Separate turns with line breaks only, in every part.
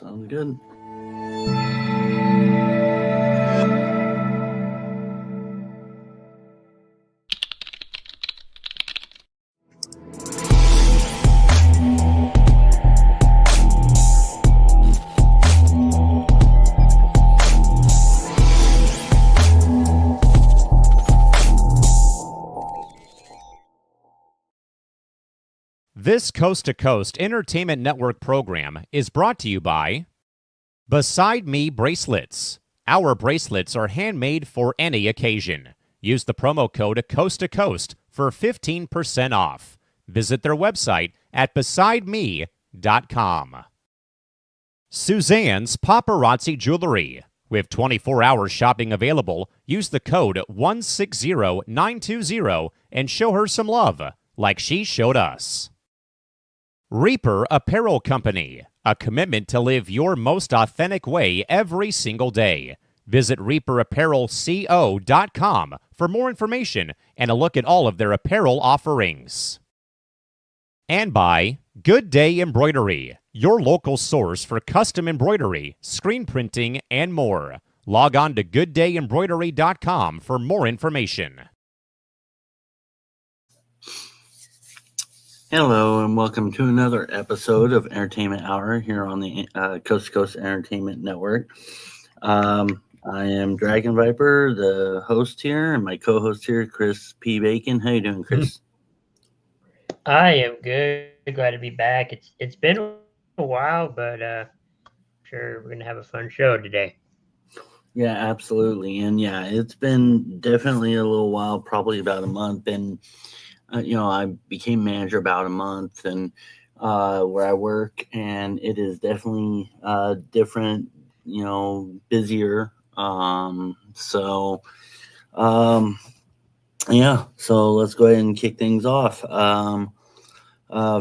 Sounds good.
This Coast to Coast Entertainment Network program is brought to you by Beside Me Bracelets. Our bracelets are handmade for any occasion. Use the promo code Coast to Coast for 15% off. Visit their website at besideme.com. Suzanne's Paparazzi Jewelry. With 24-hour shopping available, use the code 160920 and show her some love, like she showed us. Reaper Apparel Company, a commitment to live your most authentic way every single day. Visit reaperapparelco.com for more information and a look at all of their apparel offerings. And by Good Day Embroidery, your local source for custom embroidery, screen printing, and more. Log on to gooddayembroidery.com for more information.
Hello, and welcome to another episode of Entertainment Hour here on the Coast to Coast Entertainment Network. I am Dragon Viper, the host here, and my co-host here, Chris P. Bacon. How you doing, Chris?
I am good. Glad to be back. It's been a while, but I'm sure we're gonna have a fun show today.
Yeah, absolutely. And yeah, it's been definitely a little while, probably about a month. And I became manager about a month, and where I work, and it is definitely different, busier. Yeah, so let's go ahead and kick things off.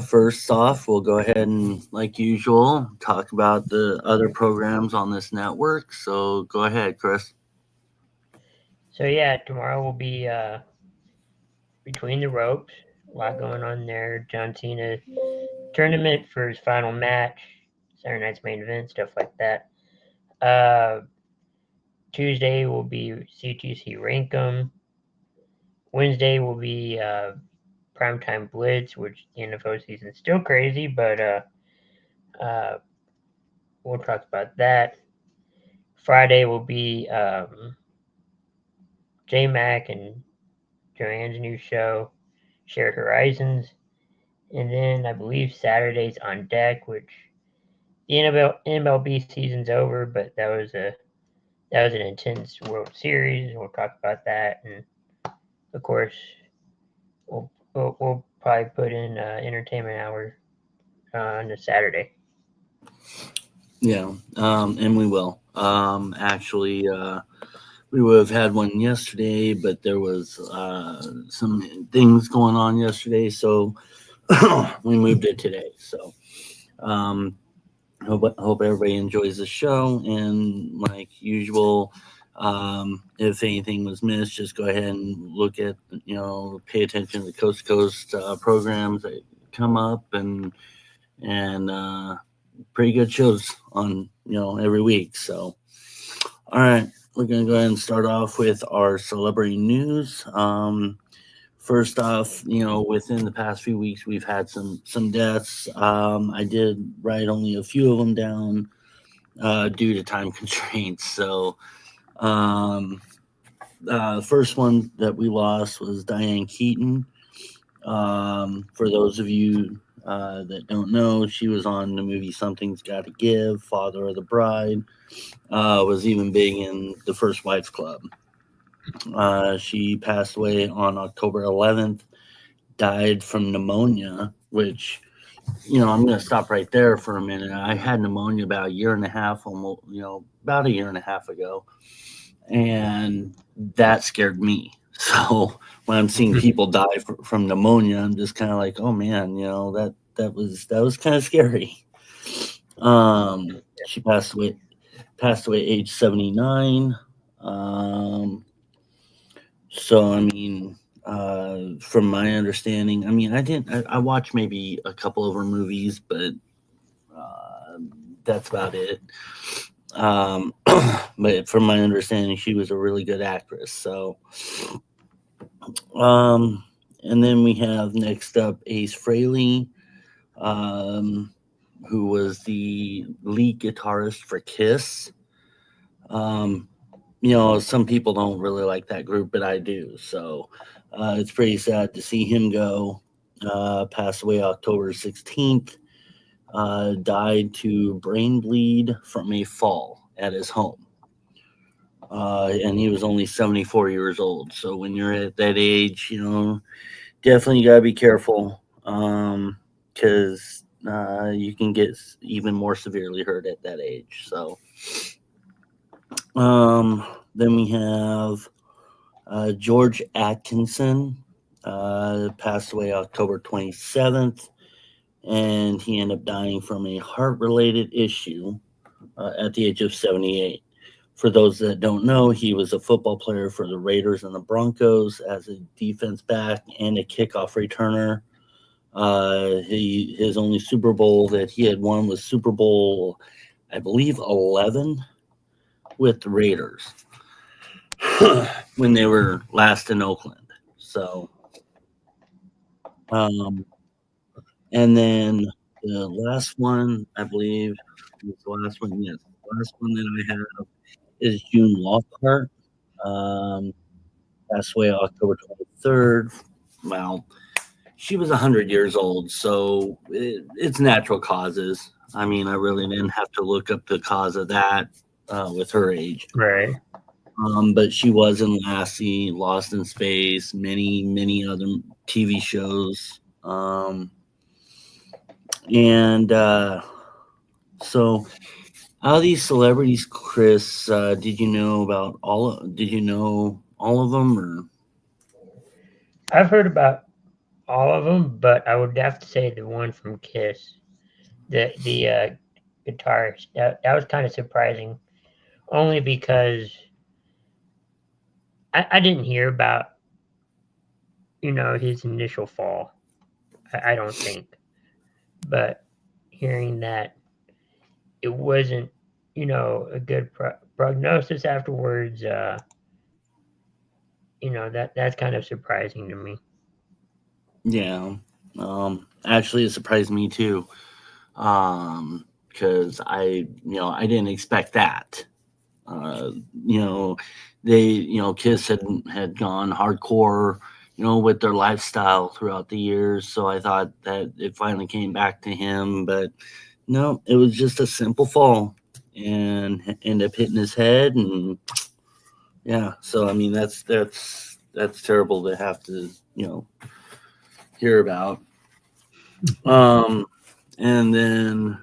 First off, we'll go ahead and, like usual, talk about the other programs on this network. So go ahead, Chris.
So yeah, tomorrow will be Between the Ropes. A lot going on there. John Cena tournament for his final match. Saturday night's main event, stuff like that. Tuesday will be C2C Rankum. Wednesday will be Primetime Blitz, which the NFL season's still crazy, but we'll talk about that. Friday will be J Mac and Joanne's new show, Shared Horizons. And then I believe Saturday's on deck, which the MLB season's over, but that was an intense World Series. We'll talk about that, and of course, we'll probably put in Entertainment Hour on a Saturday.
Yeah, and we will. Actually, we would have had one yesterday, but there was some things going on yesterday, so we moved it today. So, hope everybody enjoys the show, and like usual, if anything was missed, just go ahead and look at, pay attention to the Coast to Coast programs that come up, and pretty good shows on, every week. So, all right, we're going to go ahead and start off with our celebrity news. First off, within the past few weeks, we've had some deaths. I did write only a few of them down due to time constraints. So, the first one that we lost was Diane Keaton. For those of you that don't know, she was on the movie Something's Gotta Give, Father of the Bride, was even big in The First Wives Club. She passed away on October 11th, died from pneumonia, which, I'm going to stop right there for a minute. I had pneumonia about a year and a half ago, and that scared me. So when I'm seeing people die from pneumonia, I'm just kind of like, oh man, that was kind of scary. She passed away age 79. So I mean, from my understanding, I mean, I watched maybe a couple of her movies, but that's about it. But from my understanding, she was a really good actress. So, and then we have next up Ace Frehley, who was the lead guitarist for Kiss. Some people don't really like that group, but I do. So it's pretty sad to see him go. Passed away October 16th. Died to brain bleed from a fall at his home. And he was only 74 years old. So when you're at that age, definitely got to be careful, because you can get even more severely hurt at that age. So then we have George Atkinson, passed away October 27th, and he ended up dying from a heart-related issue at the age of 78. For those that don't know, he was a football player for the Raiders and the Broncos as a defense back and a kickoff returner. His only Super Bowl that he had won was Super Bowl, I believe, 11 with the Raiders when they were last in Oakland. So, and then the last one, I believe, is the last one. Yes, the last one that I have is June Lockhart. Passed away October 23rd. Well, she was 100 years old, so it's natural causes. I mean, I really didn't have to look up the cause of that with her age.
Right.
But she was in Lassie, Lost in Space, many other TV shows. So out of these celebrities, Chris, did you know all of them, or?
I've heard about all of them, but I would have to say the one from Kiss, the guitarist. That was kind of surprising, only because I didn't hear about his initial fall. I don't think, but hearing that it wasn't a good prognosis afterwards, that's kind of surprising to me.
Yeah. Actually, it surprised me too. Because I didn't expect that. Kiss had gone hardcore, with their lifestyle throughout the years. So I thought that it finally came back to him, but no, it was just a simple fall and ended up hitting his head. And yeah, so I mean, that's terrible to have to, hear about. And then,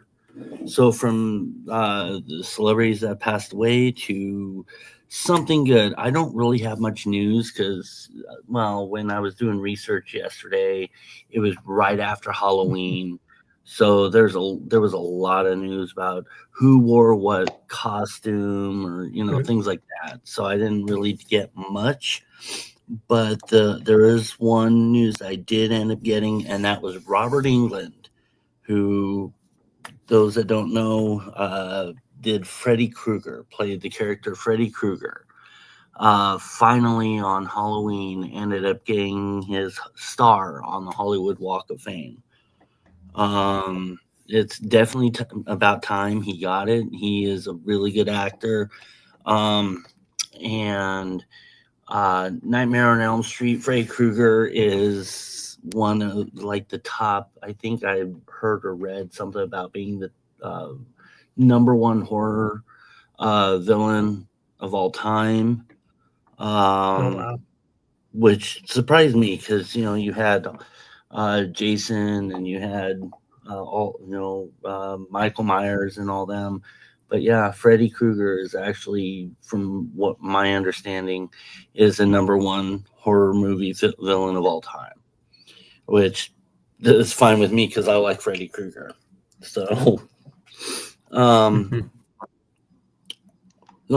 so from the celebrities that passed away to something good, I don't really have much news because, when I was doing research yesterday, it was right after Halloween. So there was a lot of news about who wore what costume or, things like that. So I didn't really get much. But there is one news I did end up getting, and that was Robert Englund, who, those that don't know, did Freddy Krueger, played the character Freddy Krueger. Finally on Halloween ended up getting his star on the Hollywood Walk of Fame. It's definitely about time he got it. He is a really good actor. And Nightmare on Elm Street, Freddy Krueger is one of the top. I think I heard or read something about being the number one horror villain of all time.
Wow.
Which surprised me because you had Jason and you had Michael Myers and all them. But yeah, Freddy Krueger is actually, from what my understanding, is the number one horror movie villain of all time, which is fine with me because I like Freddy Krueger. So, I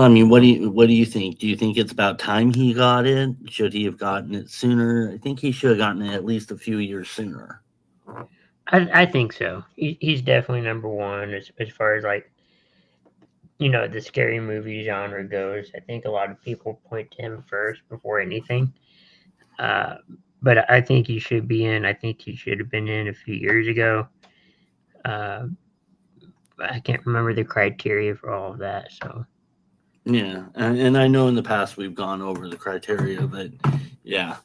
mean, what do you think? Do you think it's about time he got it? Should he have gotten it sooner? I think he should have gotten it at least a few years sooner.
I think so. He's definitely number one as far as the scary movie genre goes. I think a lot of people point to him first before anything. Uh, but I think he should be in. I think he should have been in a few years ago. Uh, I can't remember the criteria for all of that. So
Yeah, and I know in the past we've gone over the criteria, but yeah,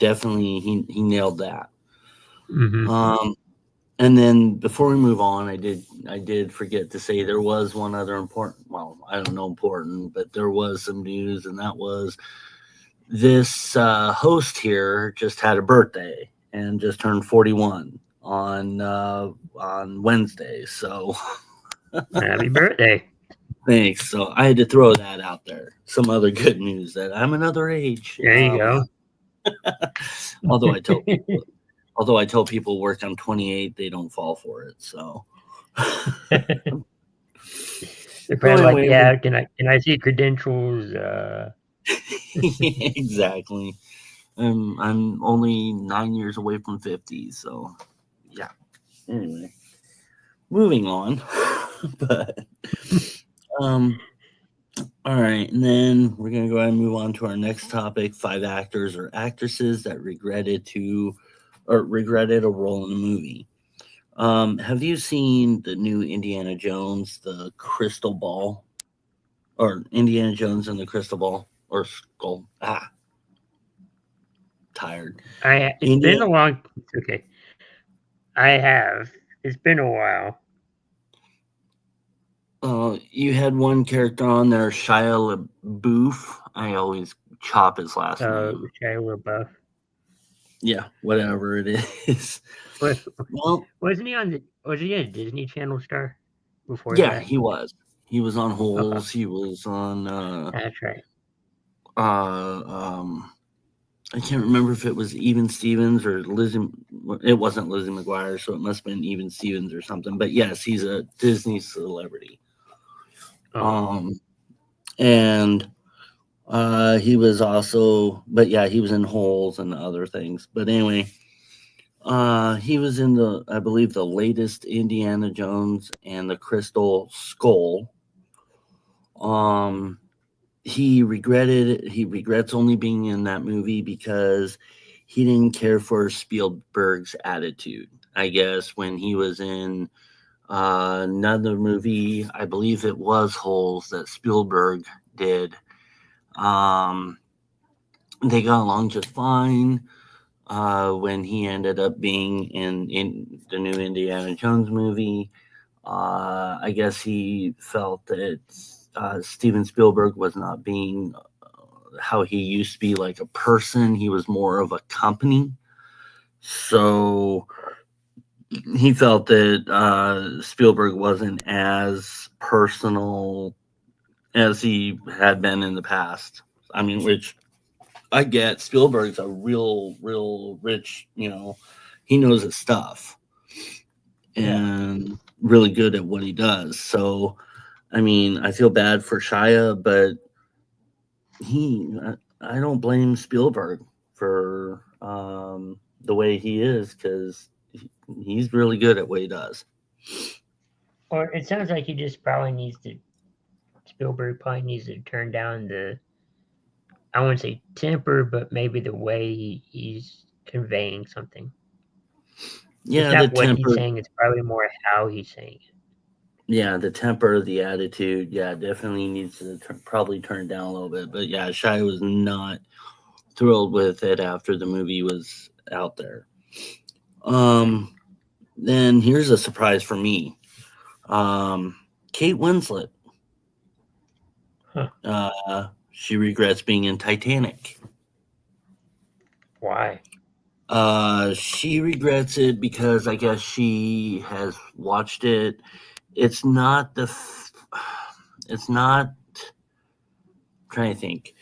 definitely he nailed that.
mhm.
And then before we move on, I did forget to say there was one other important. Well, I don't know important, but there was some news, and that was this host here just had a birthday and just turned 41 on Wednesday. So
Happy birthday!
thanks. So I had to throw that out there. Some other good news that I'm another age.
There you go.
Although I tell people, although I tell people work I'm 28, they don't fall for it. So
They're probably like,
anyway,
yeah. Can I see credentials?
exactly. I'm only 9 years away from 50, so yeah. Anyway, moving on. But all right, and then we're gonna go ahead and move on to our next topic: 5 actors or actresses that regretted a role in a movie. Have you seen the new Indiana Jones, the Crystal Ball, or Indiana Jones and the Crystal Ball or Skull? Tired.
It's been a long. It's okay. I have. It's been a while.
You had one character on there, Shia LaBeouf. I always chop his last name.
Shia LaBeouf.
Yeah, whatever it is. Well,
Wasn't he on the? Was he a Disney Channel star before
yeah,
that?
he was. He was on Holes.
Okay.
He was on.
That's right.
I can't remember if it was Even Stevens or Lizzie. It wasn't Lizzie McGuire, so it must have been Even Stevens or something. But yes, he's a Disney celebrity.
Oh.
And he was also, but yeah, he was in Holes and other things. But anyway, he was in I believe, the latest Indiana Jones and the Crystal Skull. He regrets only being in that movie because he didn't care for Spielberg's attitude. I guess when he was in another movie, I believe it was Holes that Spielberg did. They got along just fine. When he ended up being in the new Indiana Jones movie, I guess he felt that Steven Spielberg was not being how he used to be, like a person. He was more of a company. So he felt that Spielberg wasn't as personal as he had been in the past. I mean, which I get. Spielberg's a real rich, he knows his stuff and really good at what he does. So, I mean, I feel bad for Shia, but I don't blame Spielberg for the way he is, because he's really good at what he does.
Or it sounds like he just probably needs to. Spielberg probably needs to turn down I wouldn't say temper, but maybe the way he's conveying something. It's
Yeah, the
not what
temper.
he's saying; it's probably more how he's saying it.
Yeah, the temper, the attitude, yeah, definitely needs to probably turn down a little bit. But yeah, Shia was not thrilled with it after the movie was out there. Then here's a surprise for me. Kate Winslet.
Huh.
She regrets being in Titanic.
Why?
She regrets it because I guess she has watched it. It's not it's not, I'm trying to think.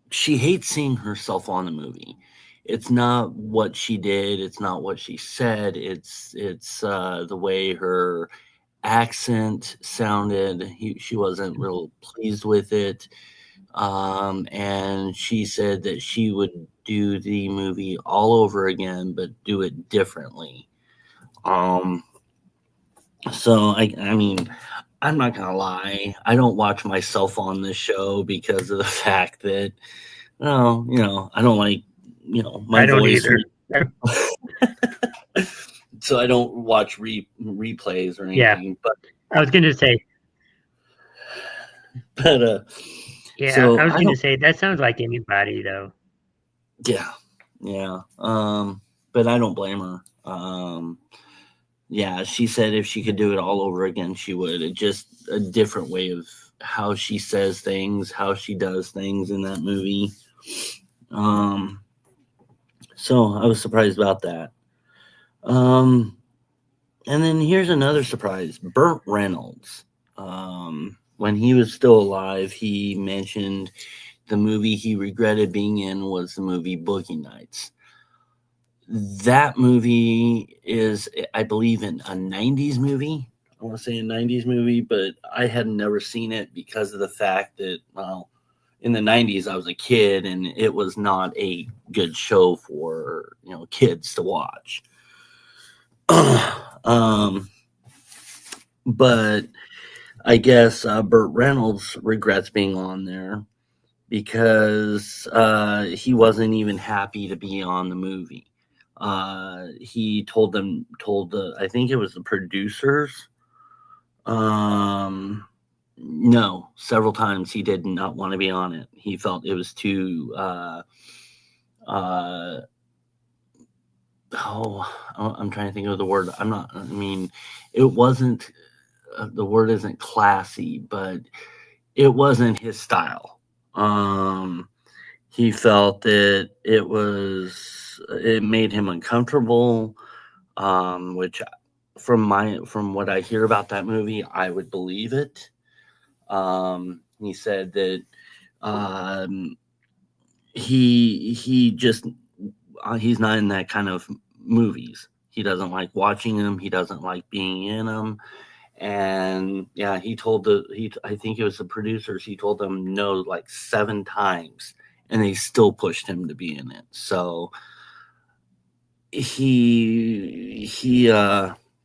She hates seeing herself on the movie. It's not what she did. It's not what she said. It's the way her accent sounded. She wasn't real pleased with it. And she said that she would do the movie all over again, but do it differently. So I mean, I'm not gonna lie. I don't watch myself on this show because of the fact that, well, I don't like, my
I don't
voice.
either.
So I don't watch replays or
Yeah,
anything.
I was gonna say.
But
Yeah,
so
I was
I
gonna
don't.
say that sounds like anybody though.
Yeah, yeah. But I don't blame her. Yeah, she said if she could do it all over again, she would. It just a different way of how she says things, how she does things in that movie. Um, so I was surprised about that. Um, and then here's another surprise: Burt Reynolds. When he was still alive, he mentioned the movie he regretted being in was the movie Boogie Nights. That movie is, I believe, in a 90s movie. I want to say a 90s movie, but I had never seen it because of the fact that, well, in the 90s, I was a kid and it was not a good show for, kids to watch. um, but I guess Burt Reynolds regrets being on there because he wasn't even happy to be on the movie. He told the, I think it was the producers. Um, no, several times he did not want to be on it. He felt it was too. Uh, I'm trying to think of the word. I'm not. I mean, it wasn't. The word isn't classy, but it wasn't his style. He felt that it made him uncomfortable, which from what I hear about that movie, I would believe it. He said that um, he just he's not in that kind of movies. He doesn't like watching them. He doesn't like being in them. And yeah, I think it was the producers. He told them no like 7 times, and they still pushed him to be in it. So he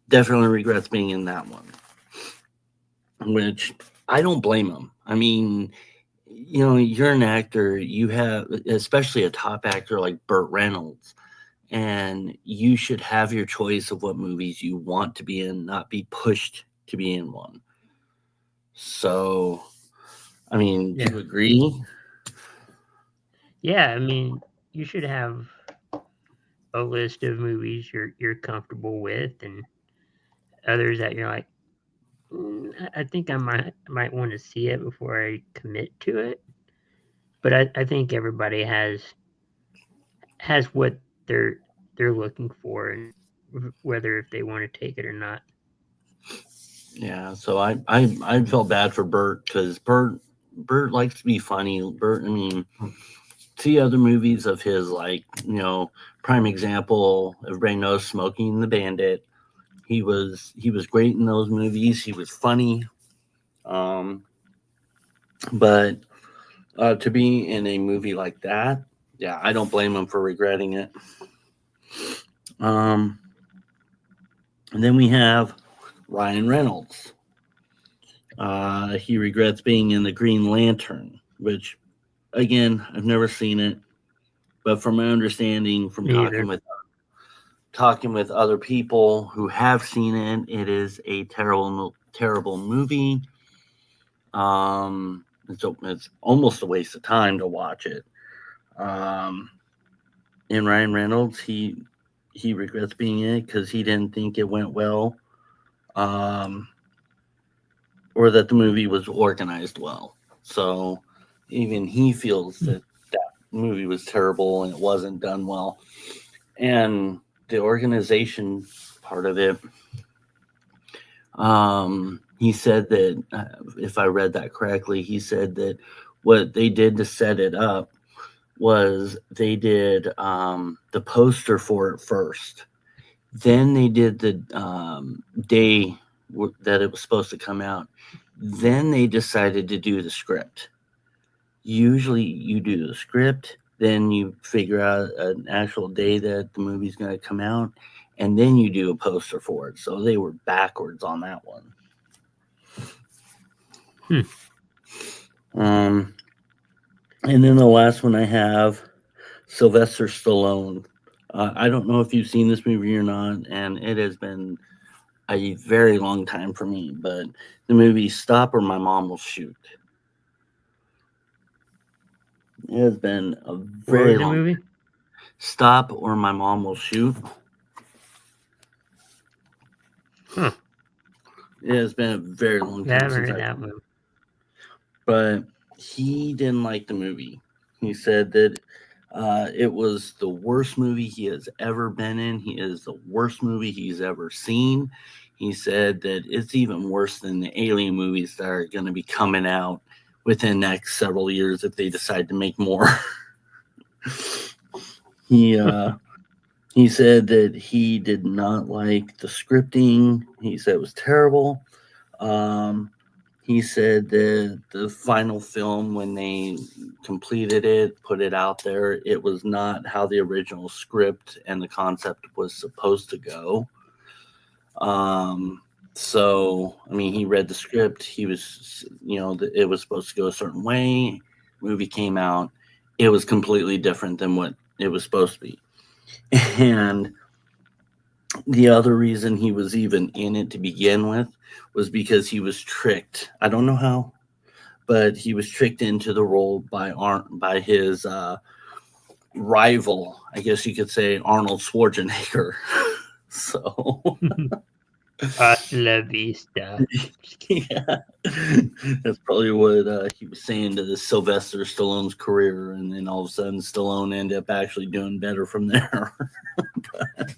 definitely regrets being in that one, which I don't blame him. I mean, you're an actor, you have, especially a top actor like Burt Reynolds, and you should have your choice of what movies you want to be in, not be pushed to be in one. So, I mean, do
Yeah.
you agree?
Yeah, I mean, you should have a list of movies you're comfortable with, and others that you're like, I think I might want to see it before I commit to it. But I think everybody has what they're they're looking for, and whether if they want to take it or not.
Yeah, so I felt bad for Bert because Bert likes to be funny. Bert, I mean, see other movies of his, like, prime example, everybody knows Smoking the Bandit. He was great in those movies. He was funny. Um, but to be in a movie like that, yeah, I don't blame him for regretting it. Um, and then we have Ryan Reynolds. He regrets being in the Green Lantern, which, again, I've never seen it, but from my understanding, from
Me either.
talking with other people who have seen it, it is a terrible movie. It's almost a waste of time to watch it. Um, and Ryan Reynolds, he regrets being in it because he didn't think it went well, um, or that the movie was organized well. So even he feels that movie was terrible and it wasn't done well. And the organization part of it, he said that, if I read that correctly, he said that what they did to set it up was they did the poster for it first. Then they did the day that it was supposed to come out. Then they decided to do the script. Usually you do the script, then you figure out an actual day that the movie's going to come out, and then you do a poster for it. So they were backwards on that one. And then the last one I have, Sylvester Stallone. I don't know if you've seen this movie or not, and it has been a very long time for me, but the movie Stop or My Mom Will Shoot. It has been a very long
movie.
Stop or My Mom Will Shoot.
Huh.
It has been a very long time.
I haven't heard that one.
But he didn't like the movie. He said that it was the worst movie he has ever been in. It is the worst movie he's ever seen. He said that it's even worse than the Alien movies that are going to be coming out within the next several years if they decide to make more. He said that he did not like the scripting. He said it was terrible. He said that the final film, when they completed it, put it out there, it was not how the original script and the concept was supposed to go. So, I mean, he read the script. He was, it was supposed to go a certain way. Movie came out. It was completely different than what it was supposed to be. And the other reason he was even in it to begin with was because he was tricked. I don't know how, but he was tricked into the role by his rival, I guess you could say, Arnold Schwarzenegger. So
Hasta la vista.
Yeah, that's probably what he was saying to the Sylvester Stallone's career, and then all of a sudden Stallone ended up actually doing better from there. But,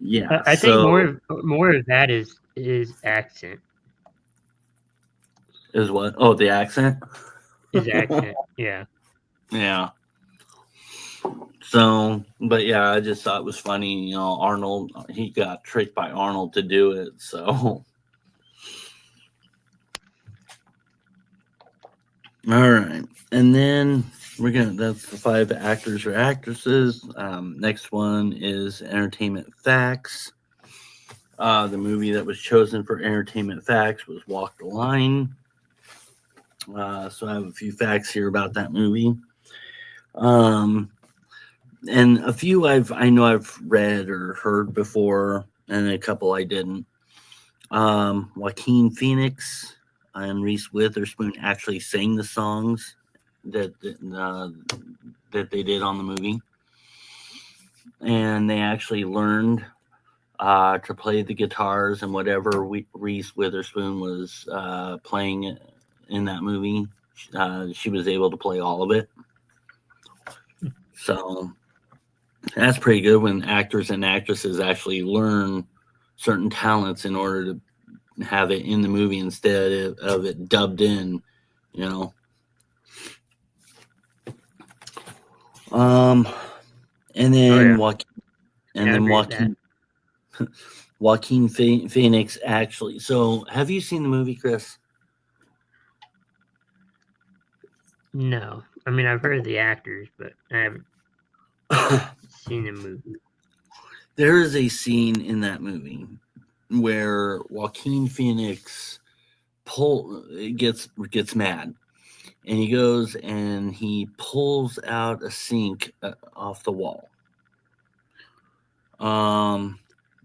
yeah,
I think more of that is accent.
Is what? Oh, the accent.
His accent, yeah.
Yeah. So, but yeah, I just thought it was funny. Arnold, he got tricked by Arnold to do it. So, all right. And then that's the 5 actors or actresses. Next one is Entertainment Facts. The movie that was chosen for Entertainment Facts was Walk the Line. So I have a few facts here about that movie. And a few I know I've read or heard before, and a couple I didn't. Joaquin Phoenix and Reese Witherspoon actually sang the songs that they did on the movie, and they actually learned to play the guitars and whatever Reese Witherspoon was playing in that movie. She was able to play all of it. So that's pretty good when actors and actresses actually learn certain talents in order to have it in the movie instead of it dubbed in, And then Joaquin Phoenix actually. So, have you seen the movie, Chris?
No, I mean I've heard of the actors, but I haven't seen the movie.
There is a scene in that movie where Joaquin Phoenix gets mad, and he goes and he pulls out a sink off the wall.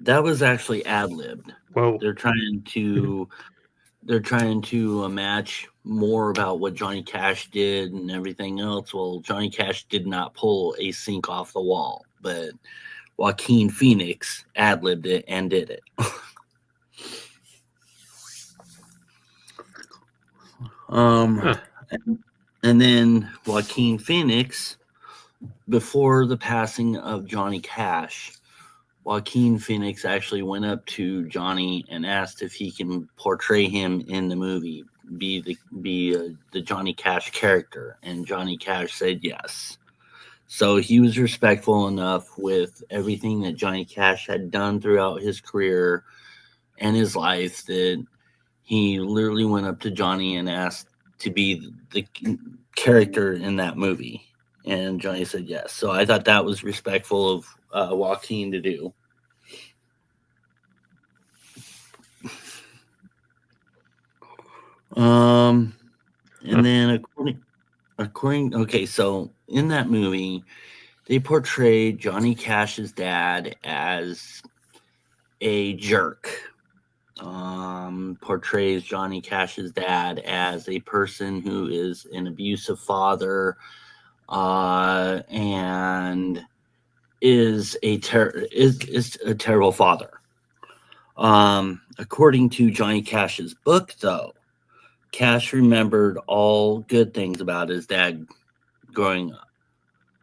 That was actually ad-libbed.
Whoa.
They're trying to match more about what Johnny Cash did and everything else. Well, Johnny Cash did not pull a sink off the wall, but Joaquin Phoenix ad-libbed it and did it. And then Joaquin Phoenix, before the passing of Johnny Cash, Joaquin Phoenix actually went up to Johnny and asked if he can portray him in the movie, be the Johnny Cash character, and Johnny Cash said yes. So he was respectful enough with everything that Johnny Cash had done throughout his career and his life that he literally went up to Johnny and asked to be the character in that movie. And Johnny said yes. So I thought that was respectful of Joaquin to do. And then okay, so in that movie, they portrayed Johnny Cash's dad as a jerk. Portrays Johnny Cash's dad as a person who is an abusive father, and is a terrible father. According to Johnny Cash's book, though, Cash remembered all good things about his dad growing up.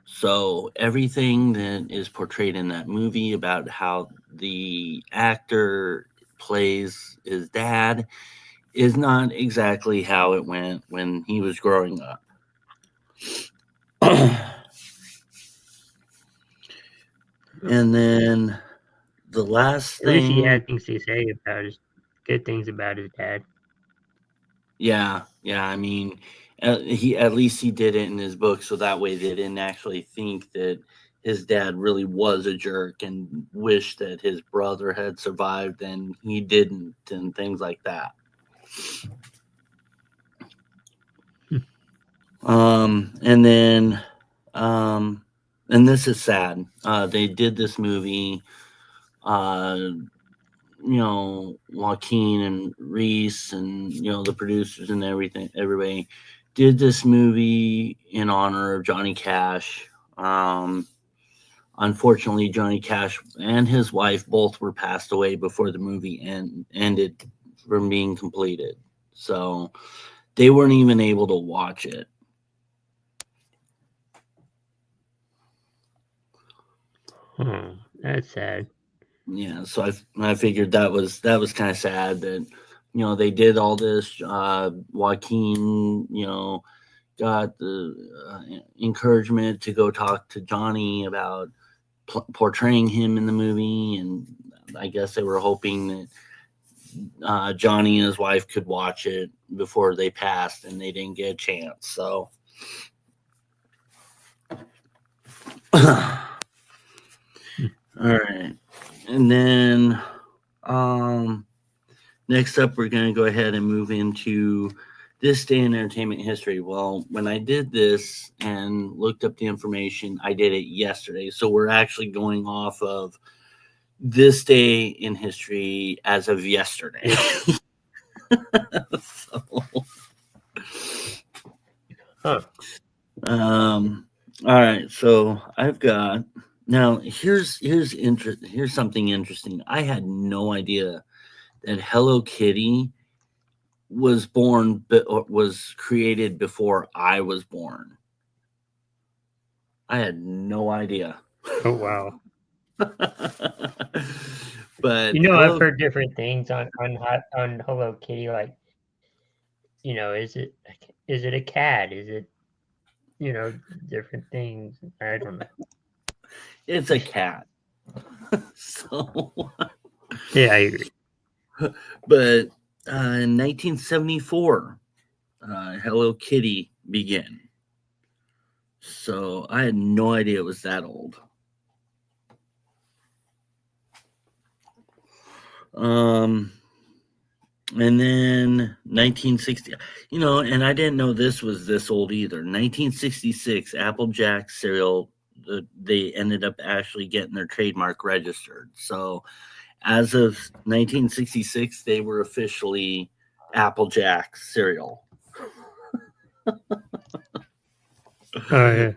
So everything that is portrayed in that movie about how the actor plays his dad is not exactly how it went when he was growing up. And then the last
At least he
thing,
had things to say about his good things about his dad.
yeah, I mean, he at least he did it in his book, so that way they didn't actually think that his dad really was a jerk and wished that his brother had survived and he didn't, and things like that. And then, and this is sad. They did this movie. Joaquin and Reese and the producers and everybody did this movie in honor of Johnny Cash. Unfortunately, Johnny Cash and his wife both were passed away before the movie ended from being completed, so they weren't even able to watch it.
That's sad.
Yeah, so I figured that was kind of sad that they did all this. Joaquin, got the encouragement to go talk to Johnny about portraying him in the movie, and I guess they were hoping that Johnny and his wife could watch it before they passed, and they didn't get a chance. So. All right. And then next up, we're going to go ahead and move into this day in entertainment history. Well, when I did this and looked up the information, I did it yesterday. So we're actually going off of this day in history as of yesterday. All right. So I've got. Now, here's something interesting. I had no idea that Hello Kitty was created before I was born. I had no idea.
Oh wow!
But
I've heard different things on Hello Kitty. Like, is it a cat? Is it different things? I don't know.
It's a cat. So
yeah, I agree.
But in 1974, Hello Kitty began. So I had no idea it was that old. And then 1960, and I didn't know this was this old either. 1966, Applejack cereal, they ended up actually getting their trademark registered. So as of 1966, they were officially Applejack cereal.
Oh yeah.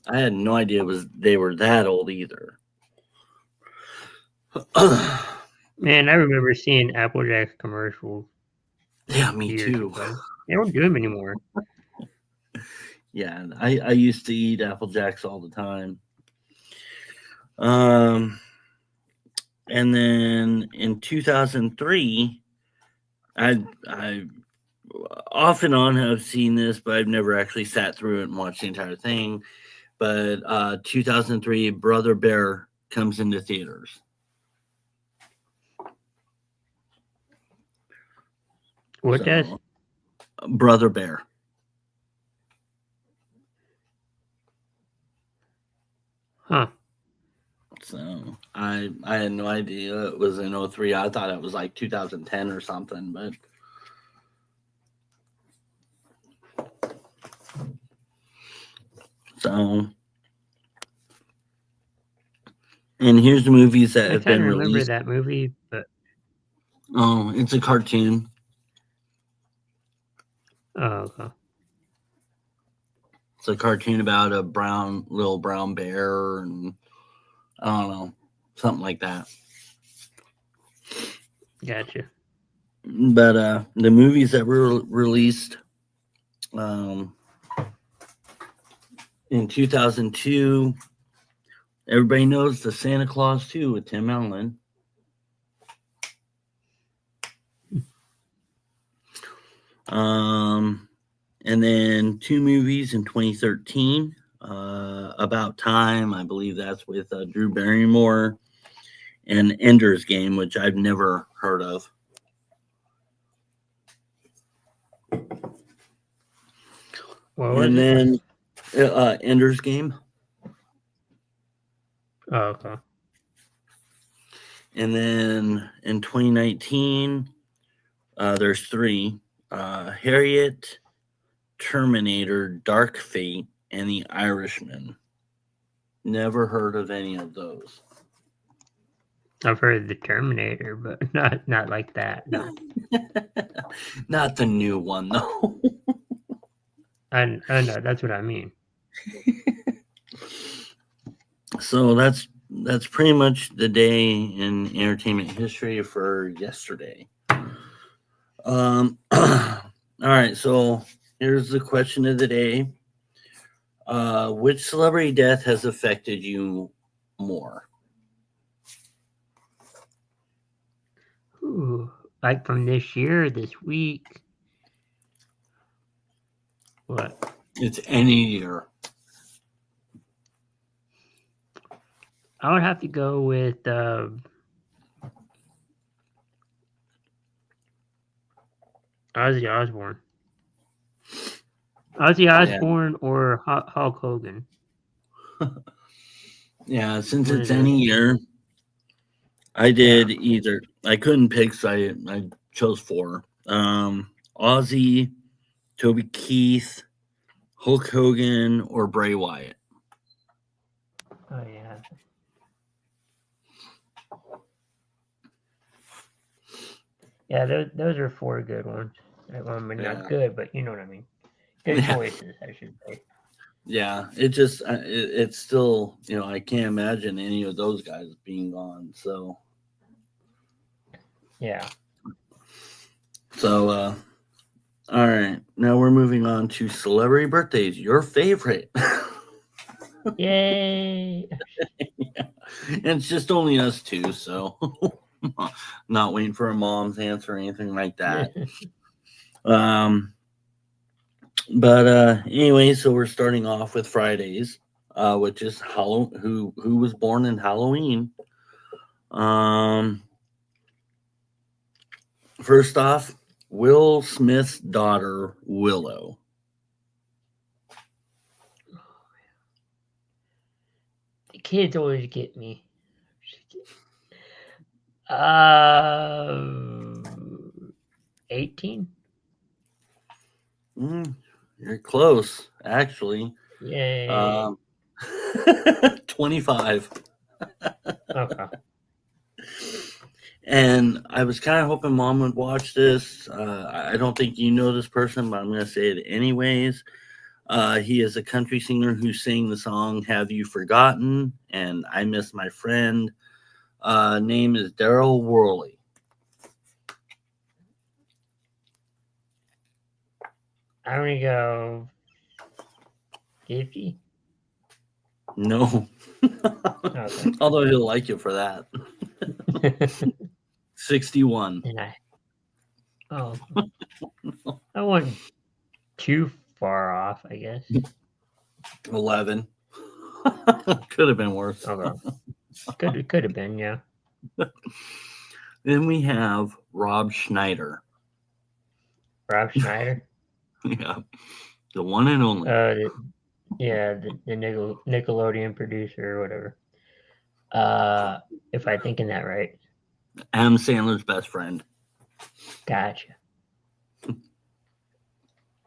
I had no idea they were that old either.
Man, I remember seeing Applejack commercials.
Yeah, me too.
They don't do them anymore.
Yeah, I used to eat Apple Jacks all the time. And then in 2003, I off and on have seen this, but I've never actually sat through it and watched the entire thing. But 2003, Brother Bear comes into theaters.
What does?
Brother Bear.
Huh.
So I had no idea it was in 03. I thought it was like 2010 or something, but so. And here's the movies that
I
have
kind
been
of remember
released.
that movie, but
Oh, it's a cartoon.
okay.
It's a cartoon about a little brown bear, and I don't know, something like that.
Gotcha.
But the movies that were released in 2002, everybody knows the Santa Claus 2 with Tim Allen. And then 2 movies in 2013. About Time, I believe that's with Drew Barrymore, and Ender's Game, which I've never heard of.
What was
And
it?
then Ender's Game.
Oh, okay.
And then in 2019, there's 3. Harriet, Terminator, Dark Fate, and The Irishman. Never heard of any of those.
I've heard of the Terminator, but not like that. No.
Not the new one, though.
I know, that's what I mean.
So that's pretty much the day in entertainment history for yesterday. All right, so here's the question of the day. Which celebrity death has affected you more?
Ooh, like from this year, this week. What?
It's any year.
I would have to go with Ozzy Osbourne. Ozzy Osbourne or Hulk Hogan.
Yeah, since
One
it's
of
any
those.
year, I did either. I couldn't pick, so I chose 4. Ozzy, Toby Keith, Hulk Hogan, or Bray Wyatt.
Oh yeah. Yeah, those are 4 good ones. I mean,
Yeah.
not good, but you know what I mean. Good
Yeah.
choices, I should say.
Yeah, it's still, I can't imagine any of those guys being gone. So
Yeah.
So, all right. Now we're moving on to celebrity birthdays. Your favorite.
Yay!
Yeah. And it's just only us 2, so not waiting for a mom's answer or anything like that. But anyway, so we're starting off with Fridays, which is who was born in Halloween. First off, Will Smith's daughter, Willow.
The kids always get me. 18?
You're close, actually.
Yay.
25.
Okay.
And I was kind of hoping Mom would watch this. I don't think you know this person, but I'm going to say it anyways. He is a country singer who sang the song "Have You Forgotten" and "I Miss My Friend." Name is Daryl Worley.
I'm gonna go 50.
No.
Okay.
Although he'll like you for that. 61.
And I wasn't too far off, I guess.
11. Could have been worse.
Okay. Could have been, yeah.
Then we have Rob Schneider.
Rob Schneider.
Yeah, the one and only.
The Nickelodeon producer or whatever. If I'm thinking that right.
Adam Sandler's best friend.
Gotcha.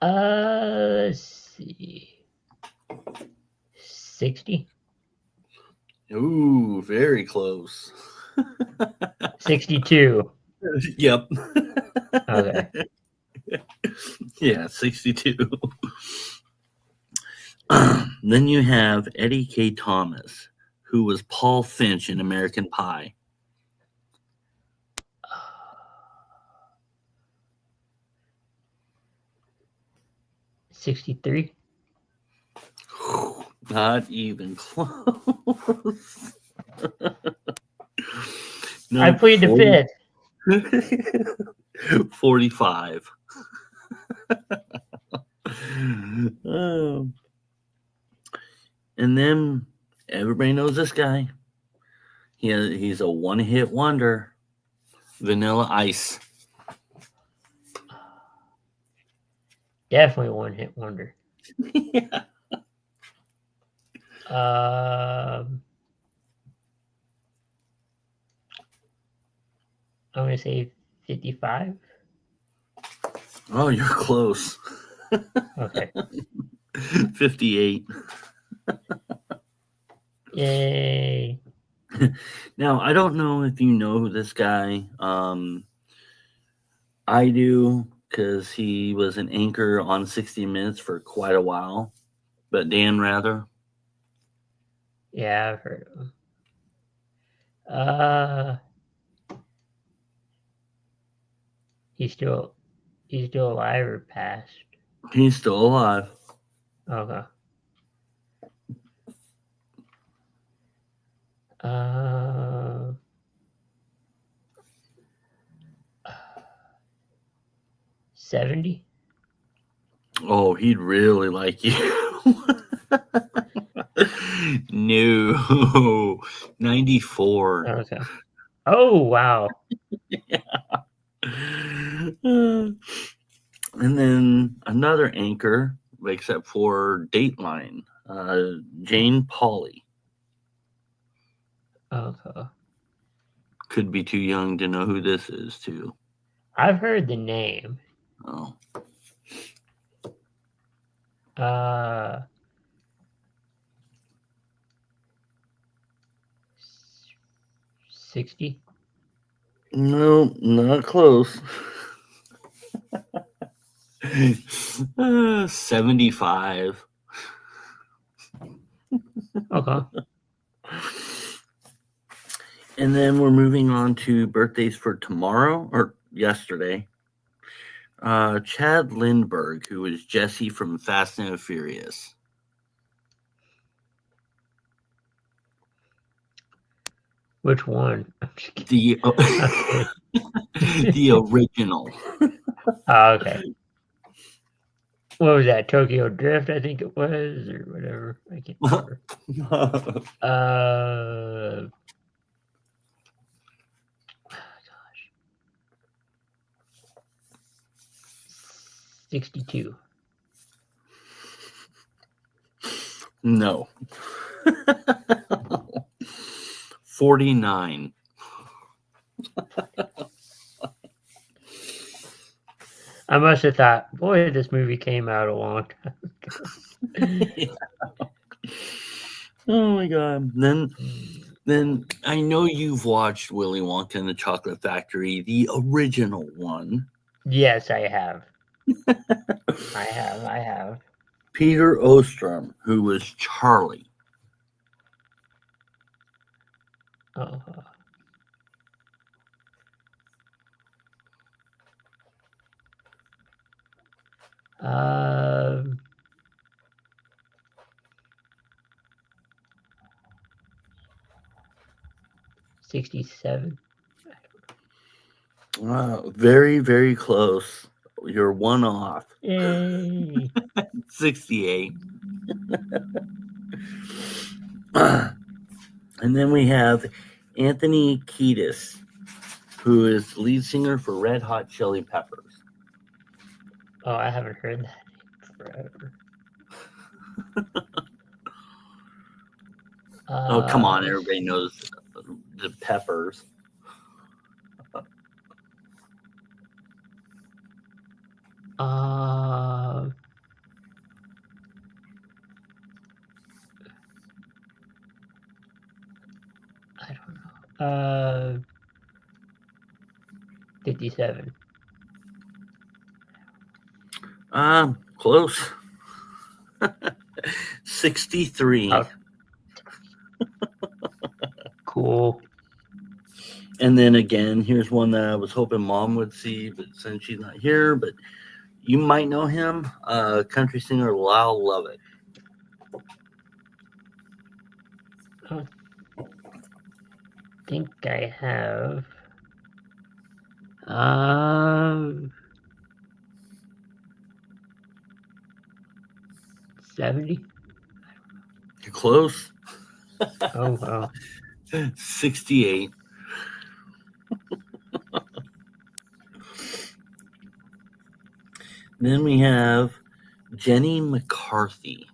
Let's see. 60?
Ooh, very close.
62.
Yep.
Okay.
Yeah, 62. Then you have Eddie K. Thomas, who was Paul Finch in American Pie.
63?
Not even close. No,
I plead the
40
fifth.
45. And then everybody knows this guy. He's a one-hit wonder. Vanilla Ice.
Definitely one hit wonder.
Yeah.
I'm gonna say 55.
Oh, you're close.
Okay.
58.
Yay.
Now, I don't know if you know this guy. I do, because he was an anchor on 60 Minutes for quite a while. But Dan Rather.
Yeah, I've heard of him. He's still alive or passed?
He's still alive.
Okay. 70?
Oh, he'd really like you. No. 94.
Okay. Oh, wow.
And then another anchor, except for Dateline, Jane Pauley.
Okay.
Could be too young to know who this is, too.
I've heard the name.
Oh.
60?
No, not close. 75.
Okay.
And then we're moving on to birthdays for tomorrow or yesterday. Chad Lindbergh, who was Jesse from Fast and the Furious.
Which one? I'm just kidding.
The the original.
Oh, okay. What was that? Tokyo Drift, I think it was, or whatever. I can't remember. Gosh. 62.
No. 49.
I must have thought, boy, this movie came out a long time ago.
Oh my god. Then I know you've watched Willy Wonka and the Chocolate Factory, the original one.
Yes, I have. I have.
Peter Ostrom, who was Charlie.
Oh. 67.
Wow, very, very close. You're one off.
Yay.
68. And then we have Anthony Kiedis, who is lead singer for Red Hot Chili Peppers.
Oh, I haven't heard that name forever.
Oh, come on.
let's
Everybody knows the Peppers.
Uh, I don't know. 57.
Close. 63.
Oh, cool.
And then again, here's one that I was hoping Mom would see, but since she's not here, but you might know him, country singer Lyle Lovett.
I think I have. 70.
You're close.
Oh wow.
68. Then we have Jenny McCarthy.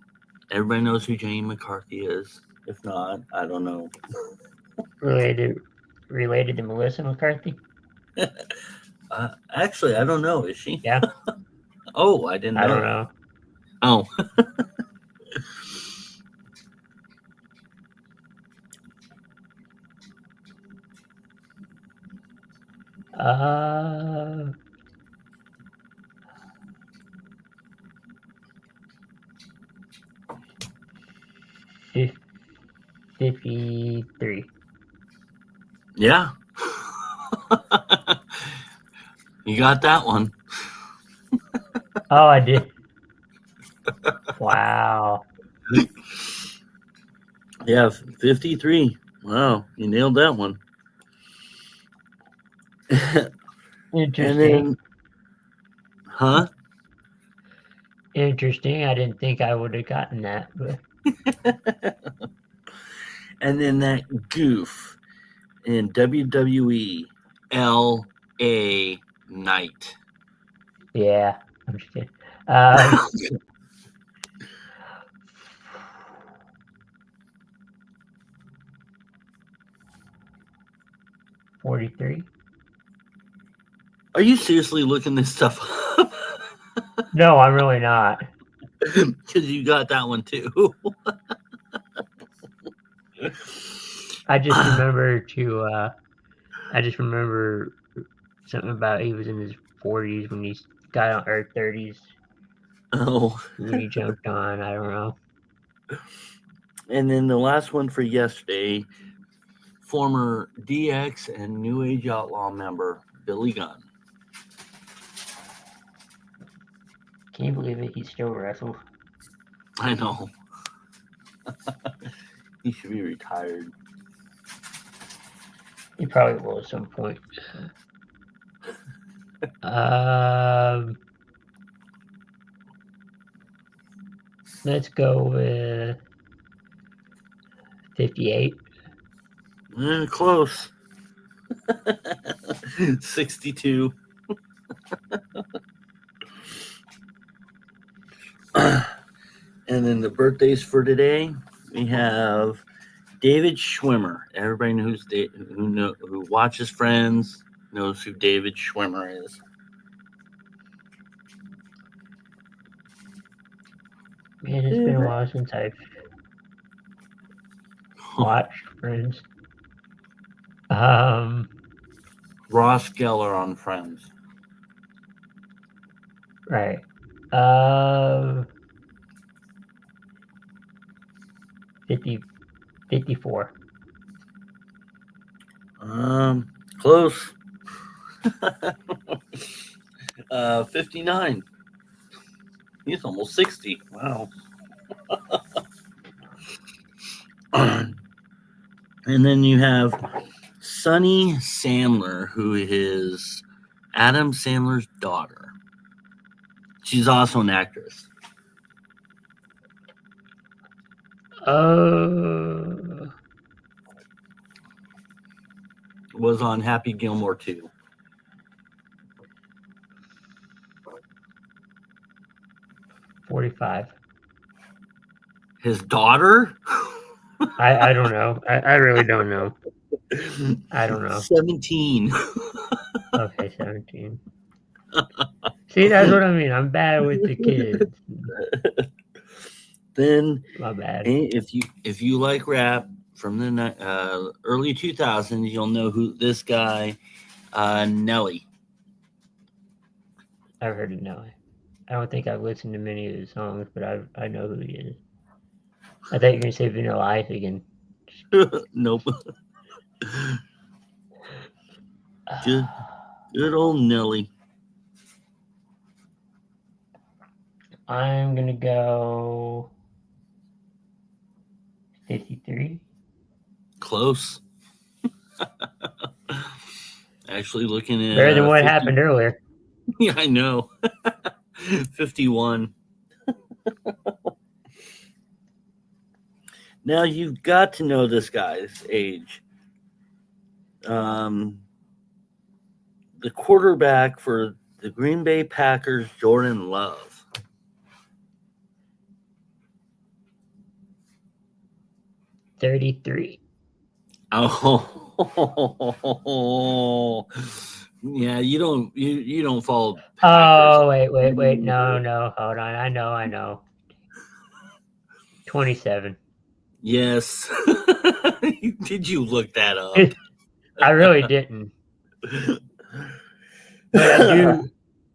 Everybody knows who Jenny McCarthy is. If not, I don't know.
Related to Melissa McCarthy?
Actually, I don't know. Is she?
Yeah.
Oh, I didn't know.
I don't know.
Oh.
Uh, 53.
Yeah. You got that one.
Oh, I did. Wow.
Yeah, 53. Wow, you nailed that one. And
Interesting.
then, huh?
Interesting. I didn't think I would have gotten that, but
And then that goof in WWE, L.A. Knight.
yeah, I'm just kidding. 43.
Are you seriously looking this stuff up?
No, I'm really not.
Because you got that one too.
I just remember something about he was in his 40s when he got on, or 30s
Oh.
when he jumped on. I don't know.
And then the last one for yesterday, former DX and New Age Outlaw member Billy Gunn.
Can you believe it? He still wrestles.
I know. He should be retired.
He probably will at some point. Let's go with 58.
Close. 62. And then the birthdays for today, we have David Schwimmer. Everybody knows who watches Friends knows who David Schwimmer is.
Man, it's been a while since I've watched Friends.
Ross Geller on Friends.
Right. 54.
Close. 59. He's almost 60. Wow. And then you have Sunny Sandler, who is Adam Sandler's daughter. She's also an actress. Was on Happy Gilmore too.
45.
His daughter?
I don't know. I really don't know. I don't know.
17.
Okay, 17. See, that's what I mean. I'm bad with the kids.
Then,
My bad.
if you like rap from the early 2000s, you'll know who this guy, Nelly.
I've heard of Nelly. I don't think I've listened to many of his songs, but I know who he is. I thought you were gonna say Vanilla Ice again.
Nope. Good, good old Nelly.
I'm gonna go 53.
Close. Actually, looking at
Better than what
50
happened earlier.
Yeah, I know. 51. Now you've got to know this guy's age. The quarterback for the Green Bay Packers, Jordan Love.
$33.
Oh, yeah. You don't follow Packers.
Oh, wait. No. Hold on. I know. 27.
Yes. Did you look that up?
I really didn't. But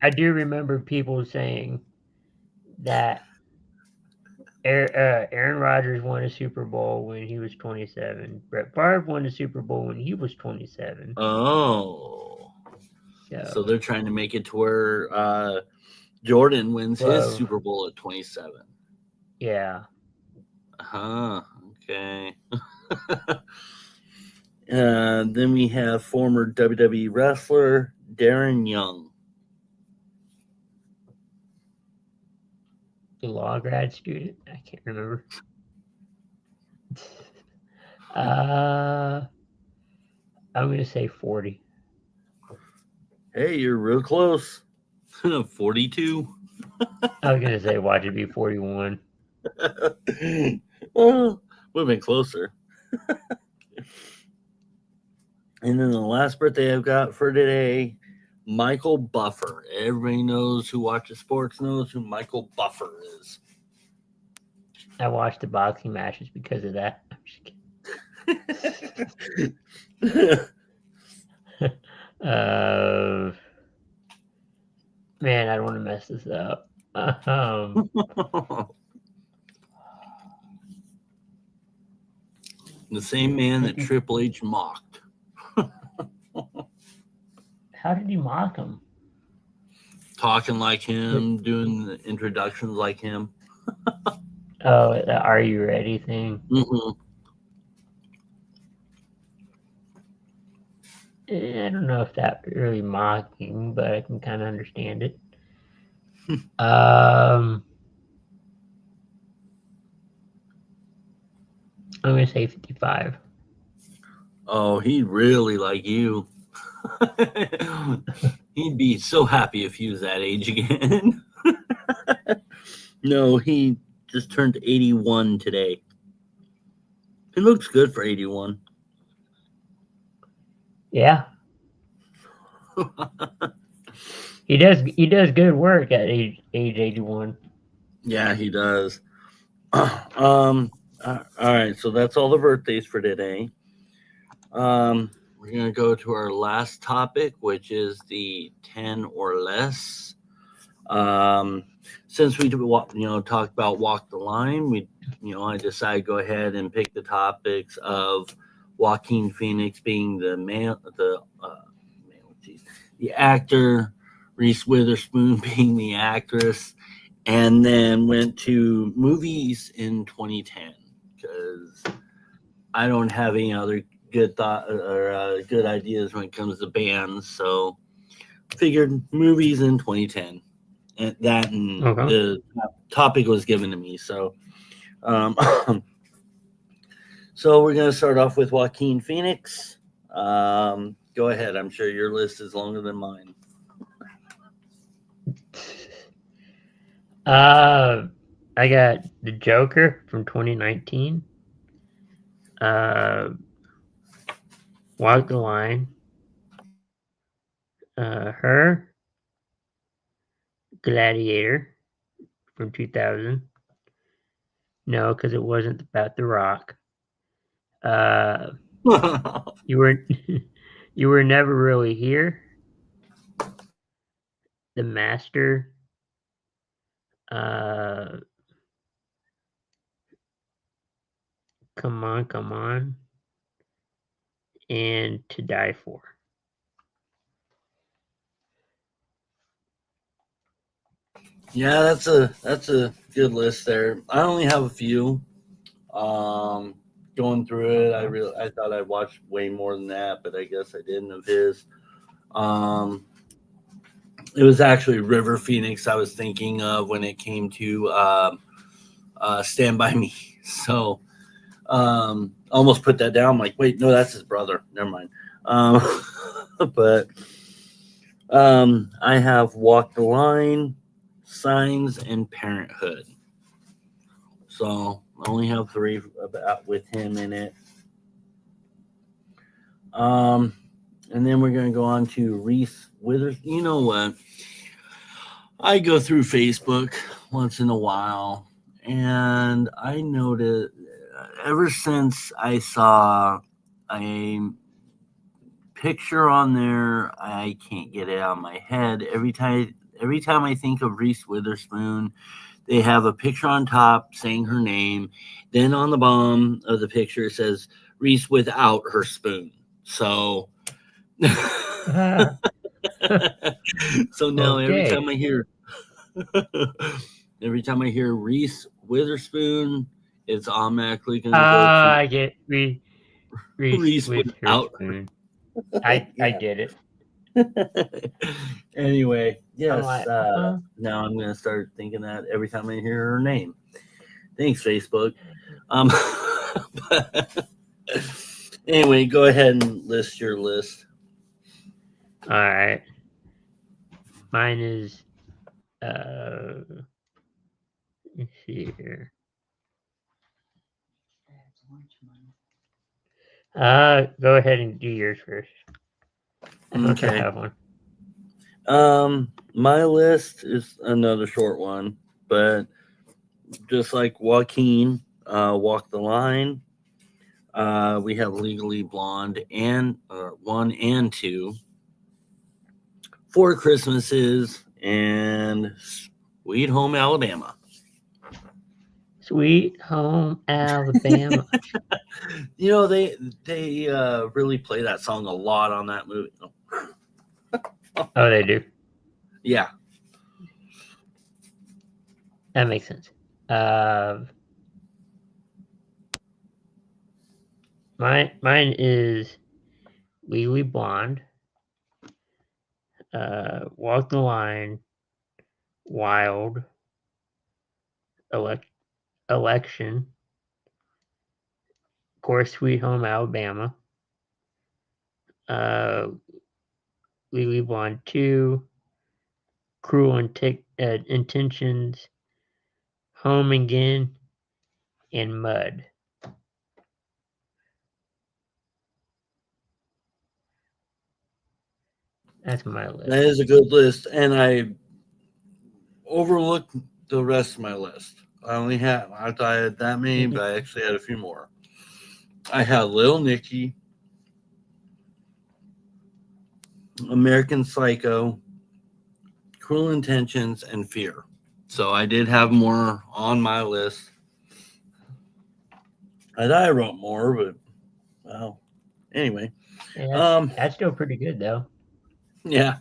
I do remember people saying that Aaron Rodgers won a Super Bowl when he was 27. Brett Favre won a Super Bowl when he was 27.
Oh. So
So
they're trying to make it to where Jordan wins his
Love.
Super Bowl at 27.
yeah.
Huh. Okay. Then we have former WWE wrestler Darren Young.
The law grad student. I can't remember. I'm gonna say 40.
Hey, you're real close. 42.
I was gonna say watch it be 41.
Well, would have been closer. And then the last birthday I've got for today, Michael Buffer. Everybody knows who watches sports knows who Michael Buffer is.
I watched the boxing matches because of that. I'm just kidding. Man, I don't want to mess this up.
The same man that Triple H mocked.
How did you mock him?
Talking like him, doing the introductions like him.
Oh, the "Are you ready" thing.
Mm-hmm.
I don't know if that really mocking, but I can kind of understand it. I'm gonna say 55.
Oh, he'd really like you. He'd be so happy if he was that age again. No, he just turned 81 today. He looks good for 81.
Yeah, he does. He does good work at age 81.
Yeah, he does. All right, so that's all the birthdays for today. We're gonna go to our last topic, which is the 10 or less. Since we talked about Walk the Line, I decided to go ahead and pick the topics of Joaquin Phoenix being the actor, Reese Witherspoon being the actress, and then went to movies in 2010 because I don't have any other good thought or good ideas when it comes to bands. So figured movies in 2010, and the topic was given to me. So, so we're gonna start off with Joaquin Phoenix. Go ahead. I'm sure your list is longer than mine.
I got the Joker from 2019. Walk the Line. Her. Gladiator from 2000. No, because it wasn't about The Rock. You were you were never really here. The Master. Come on, and To Die For.
Yeah, that's a good list there. I only have a few. Going through it, I thought I'd watched way more than that, but I guess I didn't of his. It was actually River Phoenix I was thinking of when it came to Stand By Me. So almost put that down. I'm like, wait, no, that's his brother. Never mind. But I have Walk the Line, Signs, and Parenthood. So I only have 3 with him in it. And then we're going to go on to Reese Witherspoon. You know what? I go through Facebook once in a while, and I noticed ever since I saw a picture on there, I can't get it out of my head. Every time I think of Reese Witherspoon, they have a picture on top saying her name. Then on the bottom of the picture it says Reese without her spoon. So so now every time I hear Reese Witherspoon, it's automatically going to go to
I get Reese
without
Witherspoon. I get it.
Anyway, yes.
Like,
now I'm going to start thinking that every time I hear her name. Thanks, Facebook. But anyway, go ahead and list your list.
All right. Mine is let's see here. Go ahead and do yours first. I don't have one.
My list is another short one, but just like Joaquin, Walk the Line. We have Legally Blonde and 1 and 2. 4 Christmases and Sweet Home Alabama.
Sweet Home Alabama.
You know, they really play that song a lot on that movie.
Oh, they do?
Yeah.
That makes sense. Mine is Legally Blonde, Walk the Line, Wild, Election, of course, Sweet Home Alabama, Legally Blonde 2, Cruel Intentions, Home Again, and Mud. That's my list.
That is a good list, and I overlooked the rest of my list. I thought I had that many, but I actually had a few more. I had Little Nicky, American Psycho, Cruel Intentions, and Fear. So I did have more on my list. I thought I wrote more, but well, anyway.
Yeah, that's still pretty good though.
Yeah.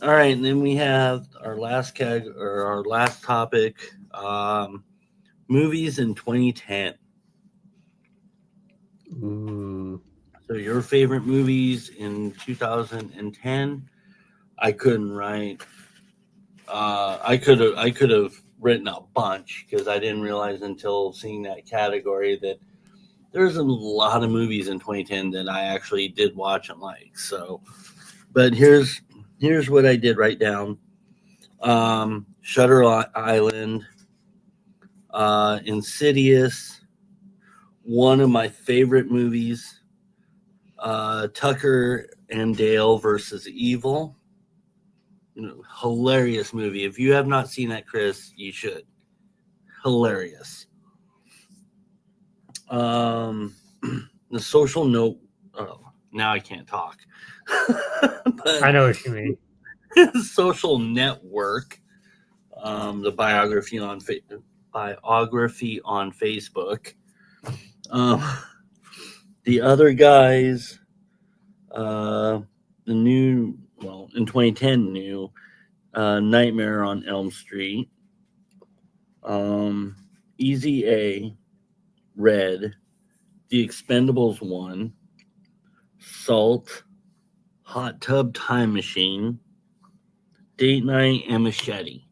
All right, and then we have our last topic, movies in 2010.
Ooh.
So your favorite movies in 2010? I couldn't write. I could have written a bunch because I didn't realize until seeing that category that there's a lot of movies in 2010 that I actually did watch and like. So, but here's what I did write down. Shutter Island, Insidious, one of my favorite movies, Tucker and Dale versus Evil. Hilarious movie. If you have not seen that, Chris, you should. Hilarious. The Social Note. Oh, now I can't talk.
I know what you mean.
Social Network. The biography on Facebook. The other guys, in 2010 new Nightmare on Elm Street, Easy A, Red, The Expendables 1, Salt, Hot Tub Time Machine, Date Night, and Machete.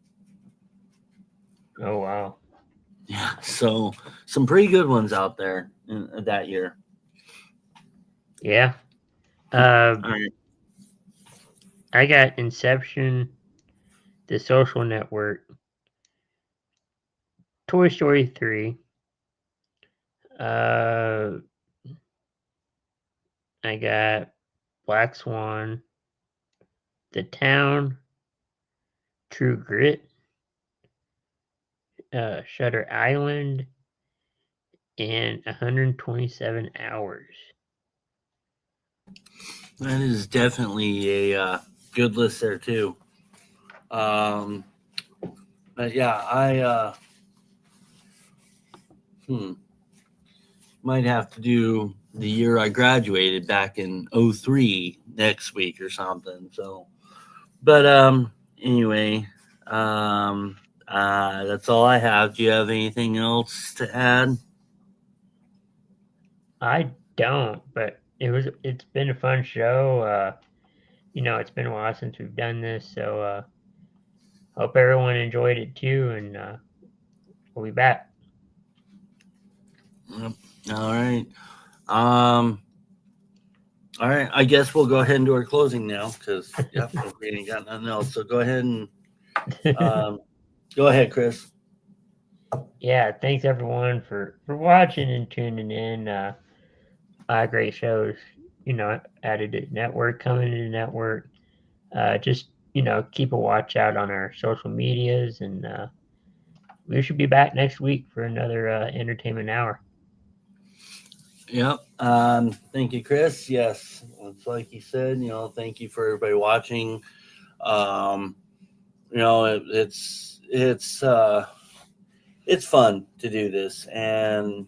Oh, wow.
Yeah, so some pretty good ones out there that year.
Yeah.
All right.
I got Inception, The Social Network, Toy Story 3. I got Black Swan, The Town, True Grit, Shutter Island, and 127 Hours.
That is definitely a good list there too. But yeah, I might have to do the year I graduated back in 03 next week or something. So, but anyway, that's all I have. Do you have anything else to add?
I don't, but it's been a fun show. It's been a while since we've done this, so hope everyone enjoyed it too, and we'll be back.
Yep. All right. All right. I guess we'll go ahead and do our closing now because we ain't got nothing else. So go ahead and go ahead, Chris.
Yeah, thanks everyone for watching and tuning in. Great shows, added to network, coming to the network. Just keep a watch out on our social medias, and we should be back next week for another entertainment hour.
Yep. Thank you, Chris. Yes, it's like you said. Thank you for everybody watching. It's fun to do this, and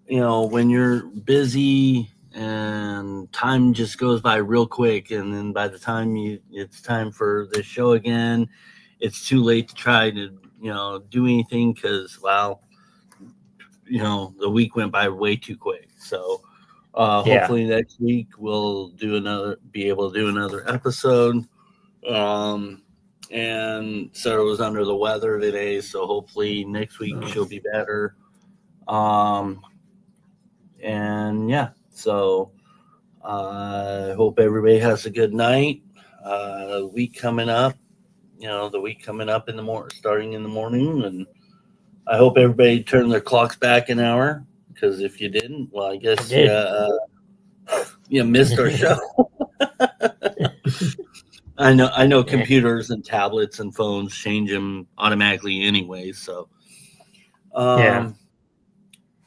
when you're busy and time just goes by real quick, and then by the time it's time for the show again, it's too late to try to do anything because the week went by way too quick. So hopefully next week we'll be able to do another episode. And Sarah was under the weather today, so hopefully next week she'll be better. And yeah, so I hope everybody has a good night. Week coming up, the week coming up in the starting in the morning, and I hope everybody turned their clocks back an hour, because if you didn't, well, I guess you missed our show. I know computers and tablets and phones change them automatically anyway. So,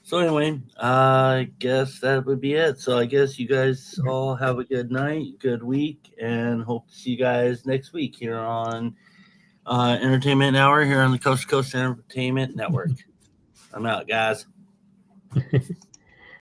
So anyway, I guess that would be it. So I guess you guys all have a good night, good week, and hope to see you guys next week here on Entertainment Hour here on the Coast to Coast Entertainment Network. I'm out, guys.